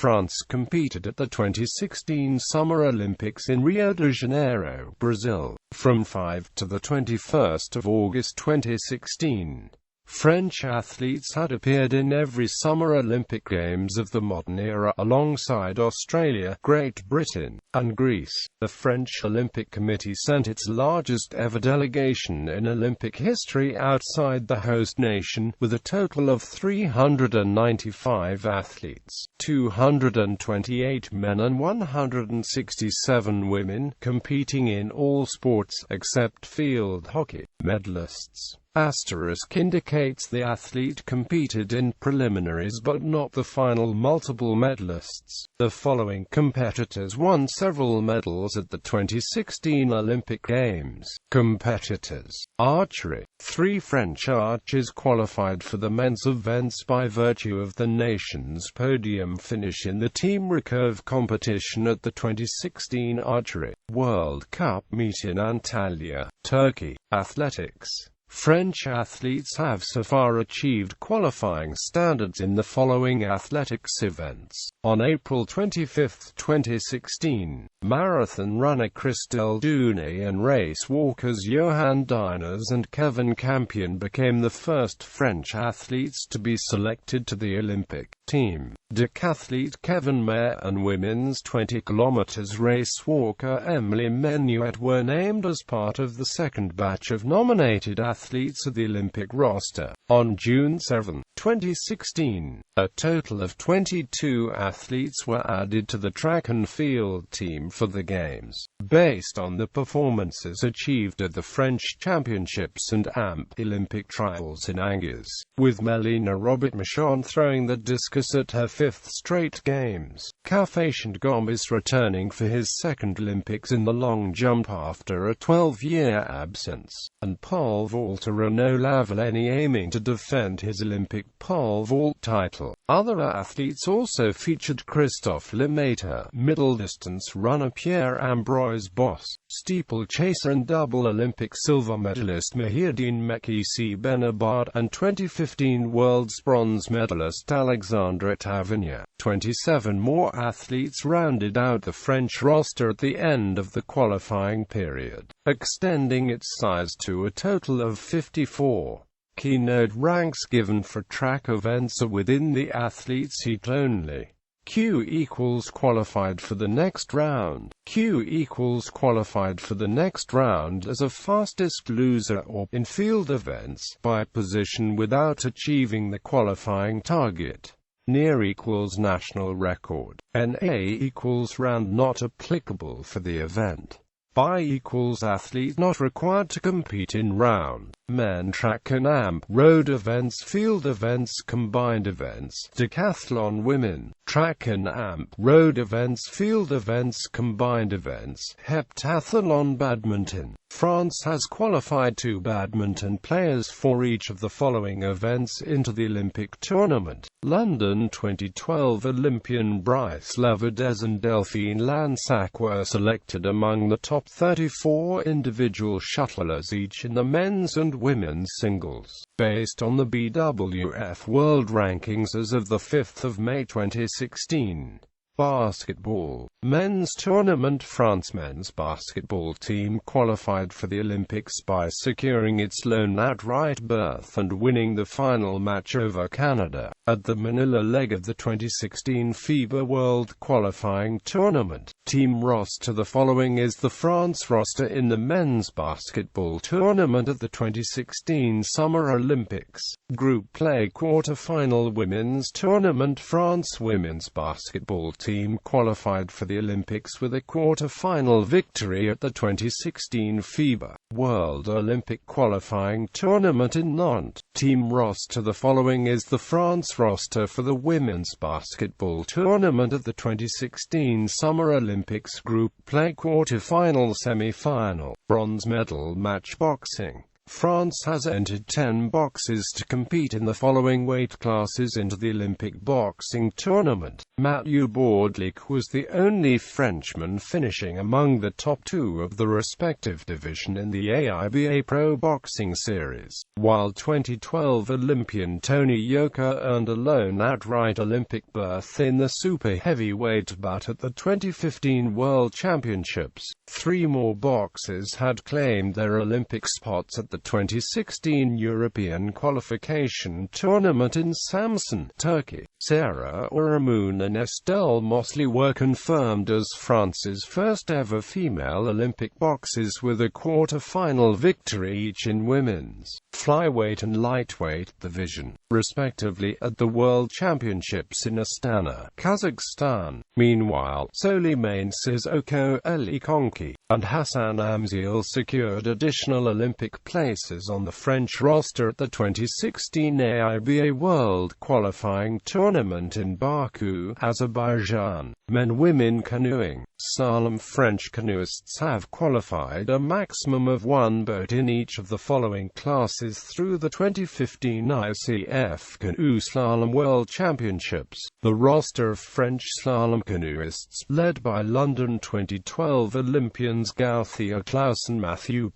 France competed at the 2016 Summer Olympics in Rio de Janeiro, Brazil, from 5 to 21 August 2016. French athletes had appeared in every Summer Olympic Games of the modern era alongside Australia, Great Britain, and Greece. The French Olympic Committee sent its largest ever delegation in Olympic history outside the host nation, with a total of 395 athletes, 228 men and 167 women, competing in all sports except field hockey. Medalists. Asterisk indicates the athlete competed in preliminaries but not the final. Multiple medalists. The following competitors won several medals at the 2016 Olympic Games. Competitors. Archery. 3 French archers qualified for the men's events by virtue of the nation's podium finish in the team recurve competition at the 2016 Archery World Cup meet in Antalya, Turkey. Athletics. French athletes have so far achieved qualifying standards in the following athletics events. On April 25, 2016, marathon runner Christelle Dune and race walkers Johan Diners and Kevin Campion became the first French athletes to be selected to the Olympic team. Decathlete Kevin Mayer and women's 20 km race walker Emily Menuet were named as part of the second batch of nominated athletes of the Olympic roster. On June 7, 2016, a total of 22 athletes were added to the track and field team for the Games, based on the performances achieved at the French Championships and AMP Olympic Trials in Angers, with Melina Robert-Michon throwing the discus at her 5th straight Games. Caféchan Gomis returning for his second Olympics in the long jump after a 12-year absence, and pole vaulter Renaud Lavillenie aiming to defend his Olympic pole vault title. Other athletes also featured Christophe Lemaitre, middle distance runner Pierre-Ambroise Boss, steeplechaser and double Olympic silver medalist Mahiedine Mekhissi Benabad, and 2015 world's bronze medalist Alexandre Tavernier. 27 more athletes rounded out the French roster at the end of the qualifying period, extending its size to a total of 54. Keynote ranks given for track events are within the athlete's heat only. Q equals qualified for the next round. Q equals qualified for the next round as a fastest loser or, in field events, by position without achieving the qualifying target. Near equals national record. NA equals round not applicable for the event. By equals athlete not required to compete in round. Men track and AMP, road events, field events, combined events, decathlon. Women track and AMP, road events, field events, combined events, heptathlon. Badminton. France has qualified 2 badminton players for each of the following events into the Olympic tournament. London 2012 Olympian Bryce Leverdes and Delphine Lansac were selected among the top 34 individual shuttlers each in the men's and women's singles, based on the BWF World Rankings as of 5 May 2016. Basketball. Men's tournament. France men's basketball team qualified for the Olympics by securing its lone outright berth and winning the final match over Canada, at the Manila leg of the 2016 FIBA World Qualifying Tournament. Team roster. The following is the France roster in the men's basketball tournament at the 2016 Summer Olympics. Group play quarter-final. Women's tournament. France women's basketball team qualified for the Olympics with a quarter-final victory at the 2016 FIBA World Olympic Qualifying Tournament in Nantes. Team roster. The following is the France roster for the women's basketball tournament at the 2016 Summer Olympics. Group play quarter-final, semi-final. Bronze medal match. Boxing. France has entered 10 boxers to compete in the following weight classes into the Olympic boxing tournament. Mathieu Bourdelic was the only Frenchman finishing among the top 2 of the respective division in the AIBA Pro Boxing Series, while 2012 Olympian Tony Yoka earned a lone outright Olympic berth in the super heavyweight bout at the 2015 World Championships. 3 more boxers had claimed their Olympic spots at the 2016 European Qualification Tournament in Samsun, Turkey. Sarah Ouramoun and Estelle Mosley were confirmed as France's first-ever female Olympic boxers with a quarter-final victory each in women's flyweight and lightweight division, respectively, at the World Championships in Astana, Kazakhstan. Meanwhile, Soleiman Sissoko Alikonki and Hassan Amzil secured additional Olympic places on the French roster at the 2016 AIBA World Qualifying Tournament in Baku, Azerbaijan. Men-women canoeing, slalom. French canoeists have qualified a maximum of 1 boat in each of the following classes through the 2015 ICF Canoe Slalom World Championships. The roster of French slalom canoeists, led by London 2012 Olympians Gauthia Klaus and Mathieu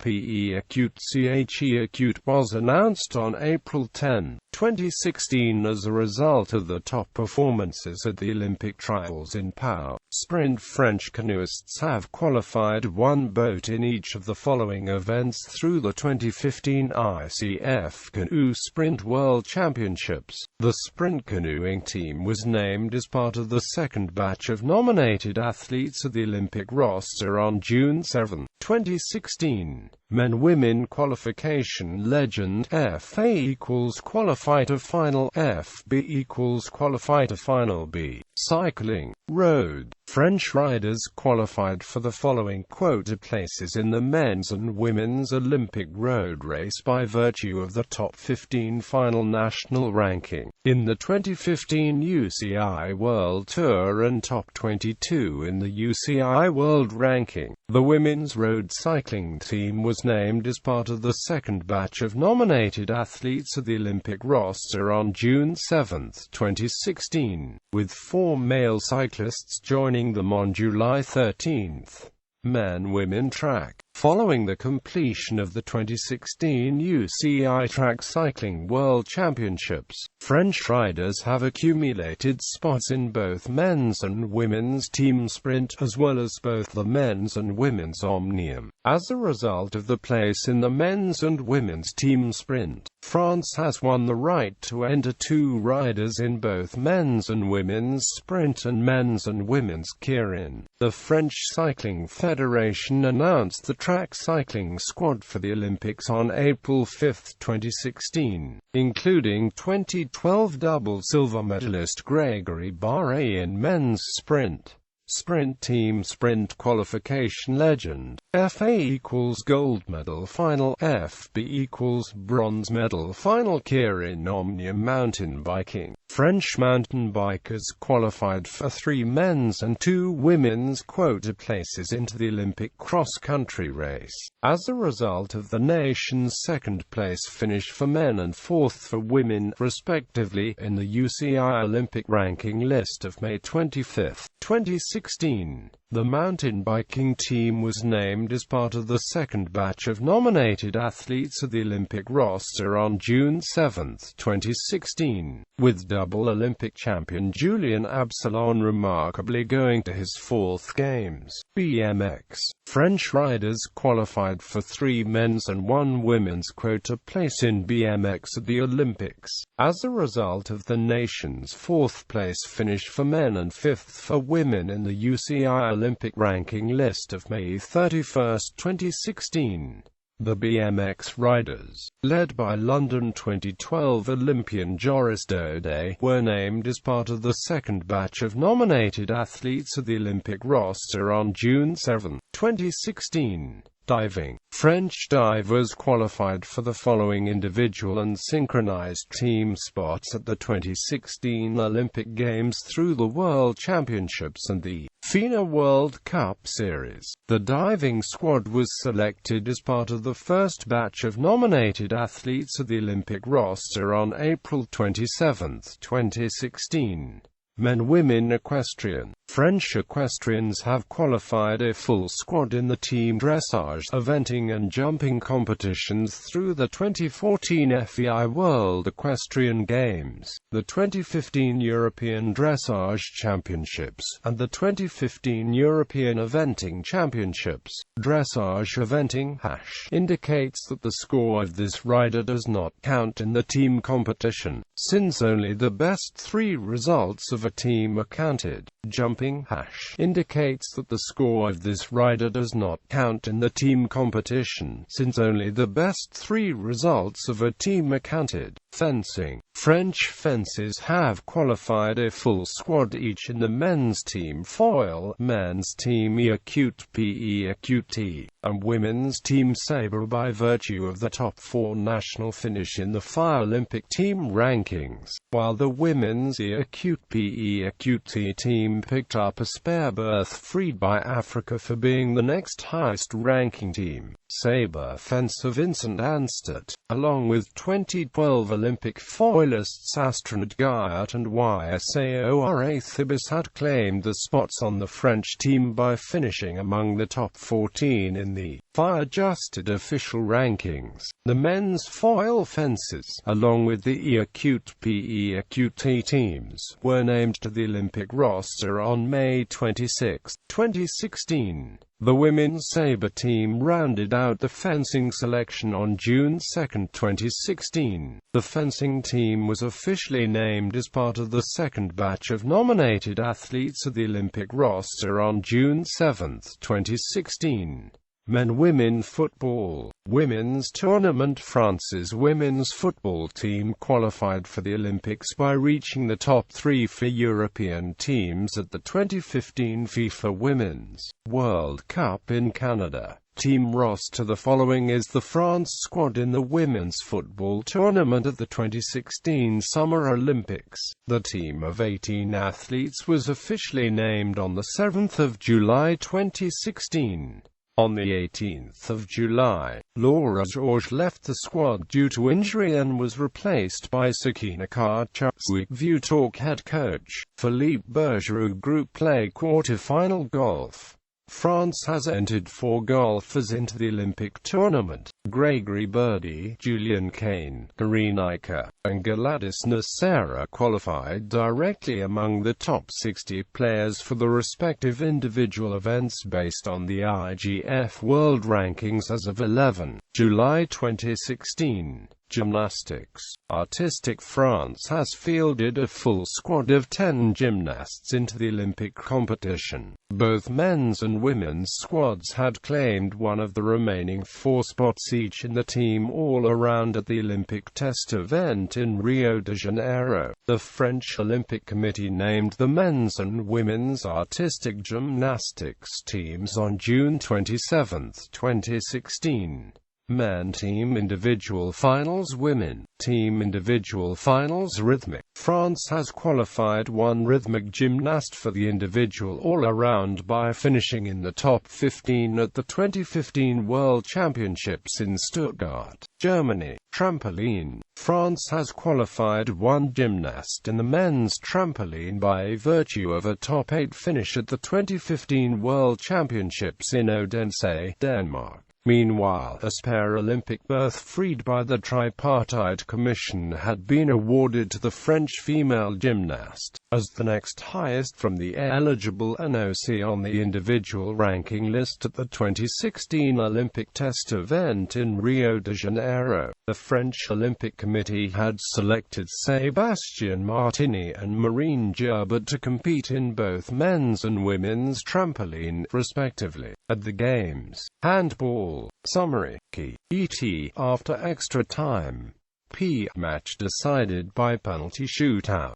Acute, was announced on April 10, 2016 as a result of the top performances at the Olympic trials in Pau. Sprint. French canoeists have qualified 1 boat in each of the following events through the 2015 ICF Canoe Sprint World Championships. The sprint canoeing team was named as part of the second batch of nominated athletes at the Olympic roster on June 7, 2016. Men-women qualification legend. FA equals qualify to final. FB equals qualify to final B. Cycling. Road. French riders qualified for the following quota places in the men's and women's Olympic road race by virtue of the top 15 final national ranking in the 2015 UCI World Tour and top 22 in the UCI World Ranking. The women's road cycling team was named as part of the second batch of nominated athletes at the Olympic roster on June 7, 2016, with 4 male cyclists joining them on July 13. Men-women track. Following the completion of the 2016 UCI Track Cycling World Championships, French riders have accumulated spots in both men's and women's team sprint, as well as both the men's and women's omnium. As a result of the place in the men's and women's team sprint, France has won the right to enter 2 riders in both men's and women's sprint and men's and women's keirin. The French Cycling Federation announced the track cycling squad for the Olympics on April 5, 2016, including 2012 double silver medalist Gregory Barret in men's sprint. Sprint team sprint qualification legend. FA equals gold medal final. FB equals bronze medal final. Keirin omnium mountain biking. French mountain bikers qualified for 3 men's and 2 women's quota places into the Olympic cross-country race. As a result of the nation's second-place finish for men and fourth for women, respectively, in the UCI Olympic ranking list of May 25, 2016, the mountain biking team was named as part of the second batch of nominated athletes at the Olympic roster on June 7, 2016, with double Olympic champion Julien Absalon remarkably going to his 4th Games. BMX. French riders qualified for 3 men's and 1 women's quota place in BMX at the Olympics. As a result of the nation's 4th place finish for men and 5th for women in the UCI Olympic ranking list of May 31, 2016. The BMX riders, led by London 2012 Olympian Joris Daudet, were named as part of the second batch of nominated athletes at the Olympic roster on June 7, 2016. Diving. French divers qualified for the following individual and synchronized team spots at the 2016 Olympic Games through the World Championships and the FINA World Cup Series. The diving squad was selected as part of the first batch of nominated athletes at the Olympic roster on April 27, 2016. Men-Women Equestrian. French equestrians have qualified a full squad in the team dressage, eventing and jumping competitions through the 2014 FEI World Equestrian Games, the 2015 European Dressage Championships, and the 2015 European Eventing Championships. Dressage eventing indicates that the score of this rider does not count in the team competition, since only the best 3 results of a team are counted. Jumping indicates that the score of this rider does not count in the team competition, since only the best 3 results of a team are counted. Fencing. French fences have qualified a full squad each in the men's team foil, men's team equute, and women's team sabre by virtue of the top 4 national finish in the FIA Olympic team rankings, while the women's equute team picked up a spare berth freed by Africa for being the next highest ranking team. Sabre fencer Vincent Anstett, along with 2012 Olympic foilists Astrid Guyot and Ysaora Thibis, had claimed the spots on the French team by finishing among the top 14 in the FIA-adjusted official rankings. The men's foil fencers, along with the equute teams, were named to the Olympic roster on May 26, 2016. The women's sabre team rounded out the fencing selection on June 2, 2016. The fencing team was officially named as part of the second batch of nominated athletes at the Olympic roster on June 7, 2016. Men-Women Football. Women's Tournament. France's women's football team qualified for the Olympics by reaching the top 3 for European teams at the 2015 FIFA Women's World Cup in Canada. Team roster. The following is the France squad in the women's football tournament at the 2016 Summer Olympics. The team of 18 athletes was officially named on the 7th of July 2016. On the 18th of July, Laura Georges left the squad due to injury and was replaced by Sakina Karchuk. Vutalk head coach Philippe Bergerot. Group play quarter-final golf. France has entered 4 golfers into the Olympic tournament: Gregory Birdie, Julian Kane, Karine Iker, and Gladys Nocera qualified directly among the top 60 players for the respective individual events based on the IGF World Rankings as of 11 July 2016. Gymnastics. Artistic. France has fielded a full squad of 10 gymnasts into the Olympic competition. Both men's and women's squads had claimed one of the remaining 4 spots each in the team all-around at the Olympic test event in Rio de Janeiro. The French Olympic Committee named the men's and women's artistic gymnastics teams on June 27, 2016. Men team individual finals. Women team individual finals. Rhythmic. France has qualified 1 rhythmic gymnast for the individual all-around by finishing in the top 15 at the 2015 World Championships in Stuttgart, Germany. Trampoline. France has qualified 1 gymnast in the men's trampoline by virtue of a top 8 finish at the 2015 World Championships in Odense, Denmark. Meanwhile, a spare Olympic berth freed by the Tripartite Commission had been awarded to the French female gymnast, as the next highest from the eligible NOC on the individual ranking list at the 2016 Olympic test event in Rio de Janeiro. The French Olympic Committee had selected Sébastien Martini and Marine Gerbert to compete in both men's and women's trampoline, respectively, at the Games. Handball. Summary. ET. After extra time. Match decided by penalty shootout.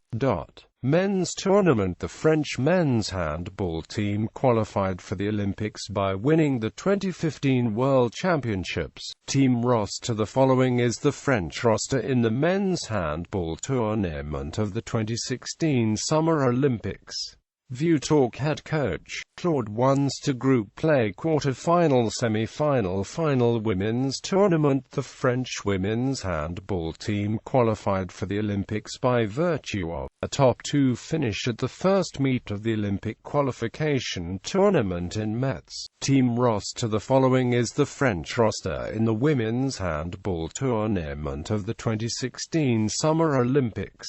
Men's tournament. The French men's handball team qualified for the Olympics by winning the 2015 World Championships. Team roster. The following is the French roster in the men's handball tournament of the 2016 Summer Olympics. View Talk Head Coach Claude wants to group play quarter-final semi-final final women's tournament. The French women's handball team qualified for the Olympics by virtue of a top 2 finish at the first meet of the Olympic qualification tournament in Metz. Team roster. The following is the French roster in the women's handball tournament of the 2016 Summer Olympics.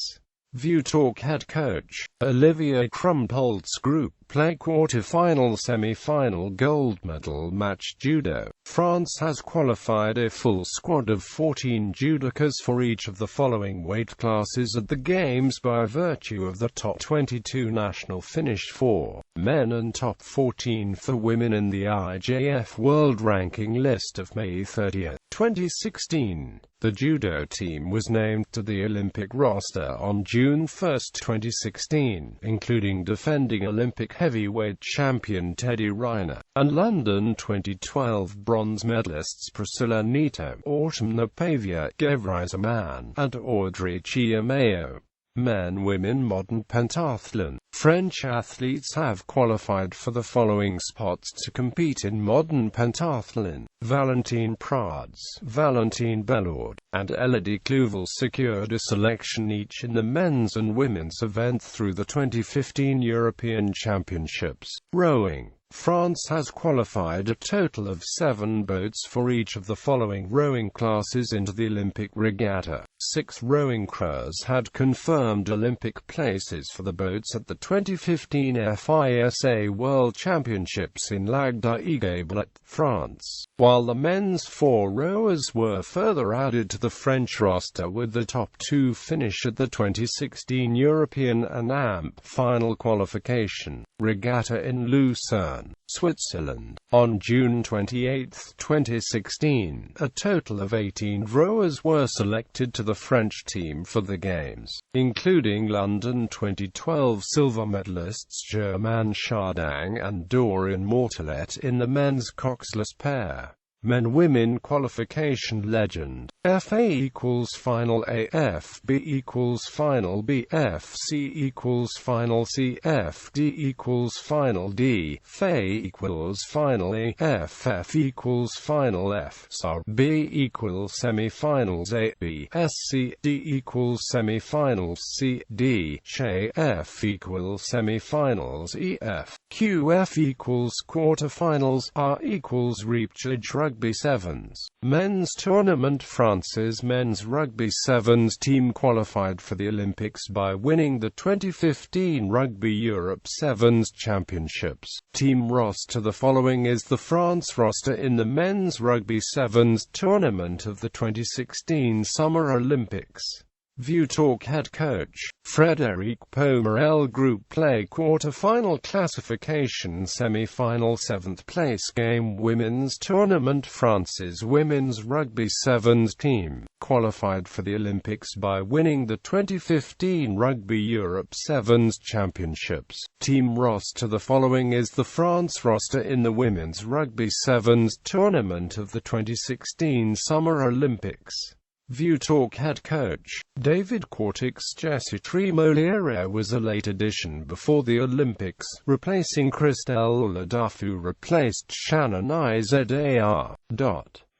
View Talk Head Coach Olivier Krumpholz Group Play Quarter-final Semi-final Gold Medal Match Judo. France has qualified a full squad of 14 judokas for each of the following weight classes at the Games by virtue of the top 22 national finish for men and top 14 for women in the IJF World Ranking List of May 30, 2016. The judo team was named to the Olympic roster on June 1, 2016, including defending Olympic heavyweight champion Teddy Riner, and London 2012 bronze medalists Priscilla Neto, Autumn Napavia, Gevrai Zaman, and Audrey Chiamayo. Men-Women Modern Pentathlon. French athletes have qualified for the following spots to compete in modern pentathlon. Valentine Prades, Valentine Bellord, and Elodie Clouvel secured a selection each in the men's and women's event through the 2015 European Championships. Rowing. France has qualified a total of 7 boats for each of the following rowing classes into the Olympic regatta. 6 rowing crews had confirmed Olympic places for the boats at the 2015 FISA World Championships in Lac d'Aigueblat, France, while the men's 4 rowers were further added to the French roster with the top 2 finish at the 2016 European AMP final qualification regatta in Lucerne, Switzerland. On June 28, 2016, a total of 18 rowers were selected to the French team for the Games, including London 2012 silver medalists Germaine Chardin and Dorian Mortelet in the men's coxless pair. Men-Women Qualification Legend. FA equals Final A, FB equals Final B, FC equals Final C, FD equals Final D, FA equals Final E, FF equals Final F, SAR B equals Semi-finals A, B, SC D equals Semi-finals C, D, J, F equals Semi-finals E, F, QF equals Quarterfinals, R equals Reachage Rugby Sevens. Men's Tournament. France's men's rugby sevens team qualified for the Olympics by winning the 2015 Rugby Europe Sevens Championships. Team roster. The following is the France roster in the men's rugby sevens tournament of the 2016 Summer Olympics. View Talk Head Coach Frédéric Pomerel Group Play Quarter-final Classification Semi-final 7th place game Women's Tournament. France's women's rugby sevens team qualified for the Olympics by winning the 2015 Rugby Europe Sevens Championships. Team roster. The following is the France roster in the women's rugby sevens tournament of the 2016 Summer Olympics. View Talk Head Coach David Quartix. Jessie Tremoliere was a late addition before the Olympics, replacing Christelle Laduff, who replaced Shannon Izar.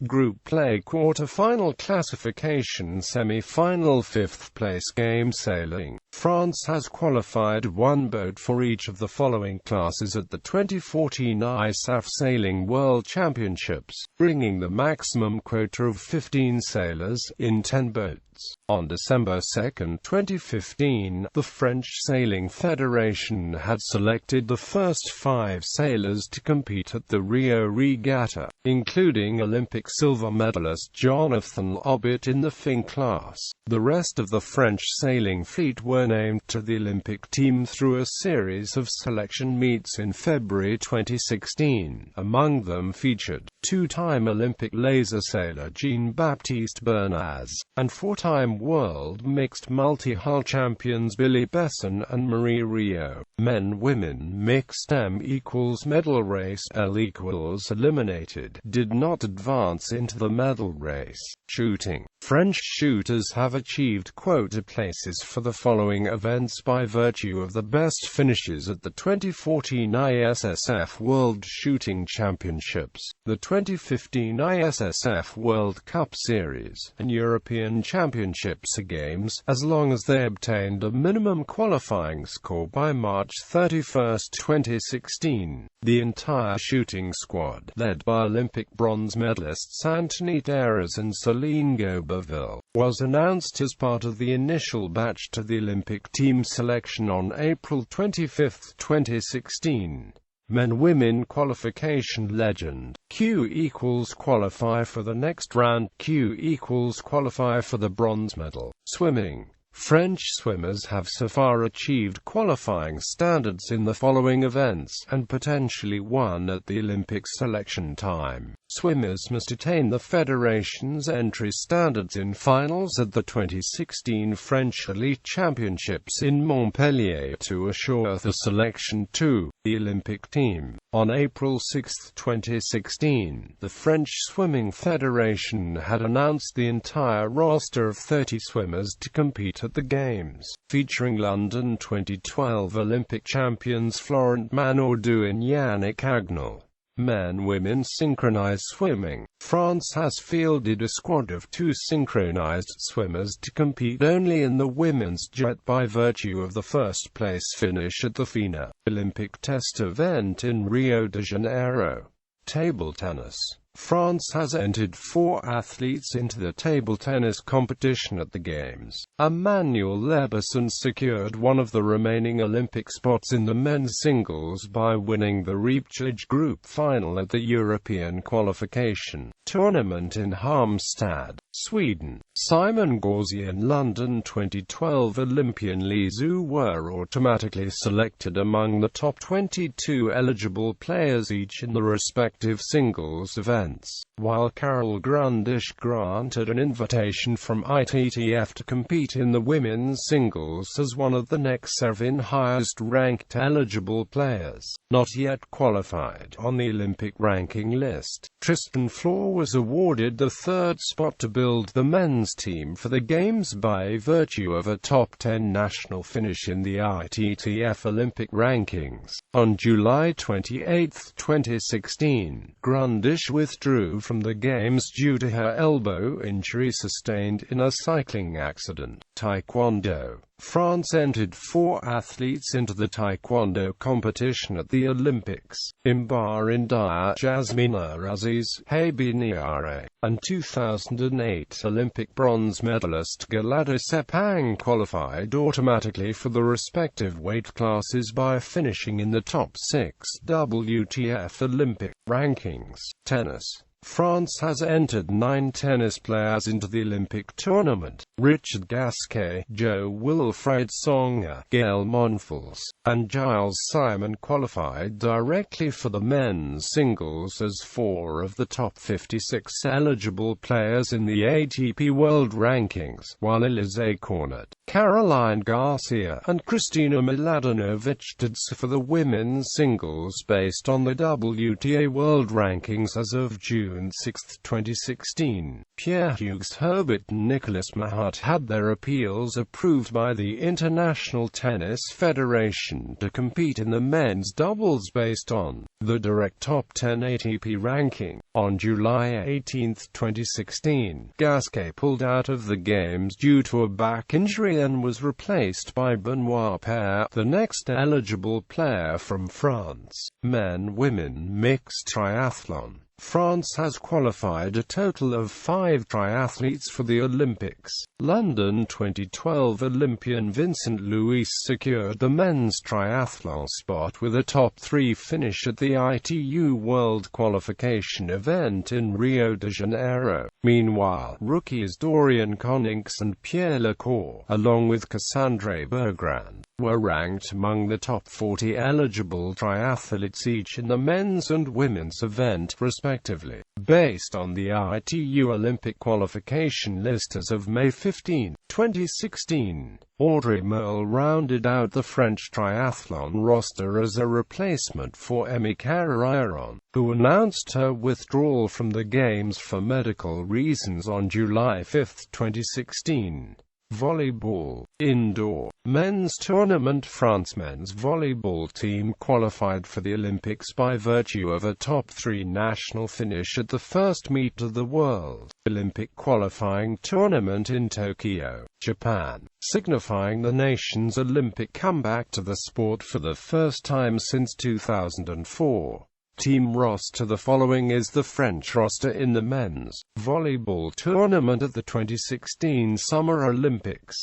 Group Play Quarter-final Classification Semi-final 5th place game Sailing. France has qualified 1 boat for each of the following classes at the 2014 ISAF Sailing World Championships, bringing the maximum quota of 15 sailors in 10 boats. On December 2, 2015, the French Sailing Federation had selected the first 5 sailors to compete at the Rio Regatta, including Olympic silver medalist Jonathan Obbit in the Fing class. The rest of the French sailing fleet were named to the Olympic team through a series of selection meets in February 2016. Among them featured 2-time Olympic laser sailor Jean-Baptiste Bernaz, and 4-time world mixed multi-hull champions Billy Besson and Marie Rio. Men-Women Mixed M equals medal race L equals eliminated did not advance into the medal race. Shooting. French shooters have achieved quota places for the following events by virtue of the best finishes at the 2014 ISSF World Shooting Championships, the 2015 ISSF World Cup Series, and European Championships games, as long as they obtained a minimum qualifying score by March 31, 2016. The entire shooting squad, led by Olympic bronze medalists Anthony Daras and Céline Gobeville, was announced as part of the initial batch to the Olympic team selection on April 25, 2016. Men-Women qualification legend. Q equals qualify for the next round. Q equals qualify for the bronze medal. Swimming. French swimmers have so far achieved qualifying standards in the following events, and potentially won at the Olympic selection time. Swimmers must attain the federation's entry standards in finals at the 2016 French Elite Championships in Montpellier to assure the selection to the Olympic team. On April 6, 2016, the French Swimming Federation had announced the entire roster of 30 swimmers to compete at the Games, featuring London 2012 Olympic champions Florent Manodou and Yannick Agnel. Men-Women synchronized swimming. France has fielded a squad of 2 synchronized swimmers to compete only in the women's jet by virtue of the first-place finish at the FINA Olympic test event in Rio de Janeiro. Table tennis. France has entered 4 athletes into the table tennis competition at the Games. Emmanuel Leberson secured one of the remaining Olympic spots in the men's singles by winning the Repechage group final at the European qualification tournament in Halmstad, Sweden. Simon Gauzy and London 2012 Olympian Li Zhu were automatically selected among the top 22 eligible players each in the respective singles events, while Carol Grundisch granted an invitation from ITTF to compete in the women's singles as one of the next 7 highest-ranked eligible players, not yet qualified on the Olympic ranking list. Tristan Flor was awarded the 3rd spot to build the men's team for the Games by virtue of a top 10 national finish in the ITTF Olympic rankings. On July 28, 2016, Grundisch withdrew from the Games due to her elbow injury sustained in a cycling accident. Taekwondo. France entered 4 athletes into the Taekwondo competition at the Olympics: Imbar India, Jasmina Aziz, Habe Niare, and 2008 Olympic bronze medalist Gladys Sepang qualified automatically for the respective weight classes by finishing in the top 6 WTF Olympic rankings. Tennis. France has entered 9 tennis players into the Olympic tournament. Richard Gasquet, Jo Wilfried Tsonga, Gael Monfils, and Giles Simon qualified directly for the men's singles as 4 of the top 56 eligible players in the ATP World Rankings, while Alizé Cornet, Caroline Garcia, and Kristina Mladenovic did so for the women's singles based on the WTA World Rankings as of June 6, 2016. Pierre-Hugues Herbert and Nicolas Mahut had their appeals approved by the International Tennis Federation to compete in the men's doubles based on the direct top 10 ATP ranking. On July 18, 2016, Gasquet pulled out of the Games due to a back injury and was replaced by Benoit Paire, the next eligible player from France. Men-Women mixed triathlon. France has qualified a total of 5 triathletes for the Olympics. London 2012 Olympian Vincent Luis secured the men's triathlon spot with a top 3 finish at the ITU World Qualification event in Rio de Janeiro. Meanwhile, rookies Dorian Coninx and Pierre Lecour, along with Cassandre Bergrand, were ranked among the top 40 eligible triathletes each in the men's and women's event, respectively, based on the ITU Olympic qualification list as of May 15, 2016. Audrey Merle rounded out the French triathlon roster as a replacement for Emi Carrairon, who announced her withdrawal from the Games for medical reasons on July 5, 2016. Volleyball. Indoor. Men's tournament. France men's volleyball team qualified for the Olympics by virtue of a top 3 national finish at the first meet of the World Olympic qualifying tournament in Tokyo, Japan, signifying the nation's Olympic comeback to the sport for the first time since 2004. Team roster. The following is the French roster in the men's volleyball tournament at the 2016 Summer Olympics.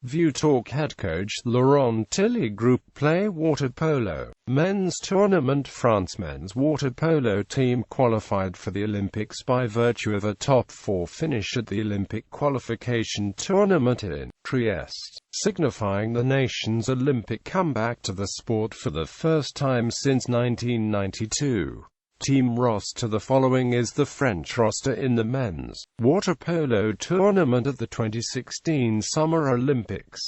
View Talk Head Coach Laurent Tilly. Group Play. Water polo. Men's tournament. France men's water polo team qualified for the Olympics by virtue of a top 4 finish at the Olympic qualification tournament in Trieste, signifying the nation's Olympic comeback to the sport for the first time since 1992. Team roster. The following is the French roster in the men's water polo tournament at the 2016 Summer Olympics.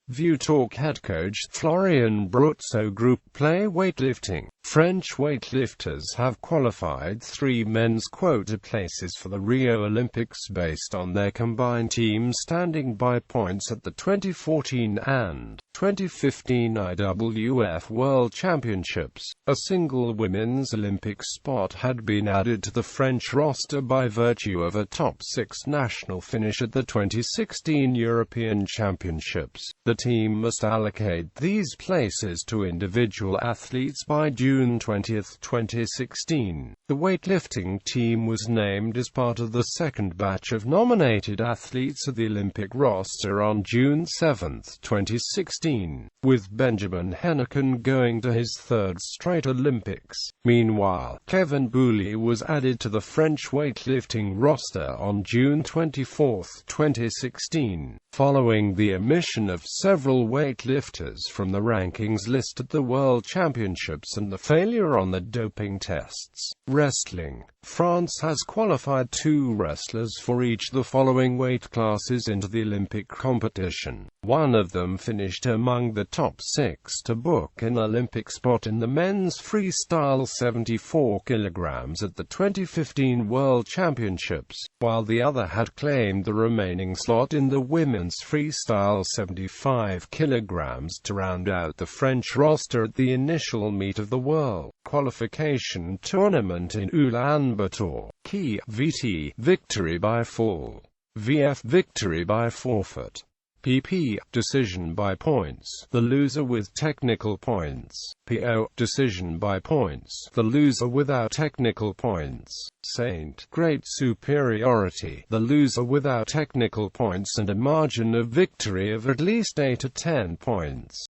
View Talk Head Coach Florian Brutso. Group Play. Weightlifting. French weightlifters have qualified 3 men's quota places for the Rio Olympics based on their combined team standing by points at the 2014 and 2015 IWF World Championships. A single women's Olympic spot had been added to the French roster by virtue of a top 6 national finish at the 2016 European Championships. The team must allocate these places to individual athletes by June 20, 2016. The weightlifting team was named as part of the second batch of nominated athletes at the Olympic roster on June 7, 2016, with Benjamin Hennequin going to his 3rd straight Olympics. Meanwhile, Kevin Bouilly was added to the French weightlifting roster on June 24, 2016, following the omission of several weightlifters from the rankings list at the World Championships and the failure on the doping tests. Wrestling. France has qualified 2 wrestlers for each the following weight classes into the Olympic competition. One of them finished among the top 6 to book an Olympic spot in the men's freestyle 74 kg at the 2015 World Championships, while the other had claimed the remaining slot in the women's freestyle 75 kg to round out the French roster at the initial meet of the World Qualification Tournament in Ulaanbaatar. Key. VT. Victory by fall. VF. Victory by forfeit. PP. Decision by points. The loser with technical points. PO. Decision by points. The loser without technical points. Saint. Great superiority. The loser without technical points and a margin of victory of at least 8 to 10 points.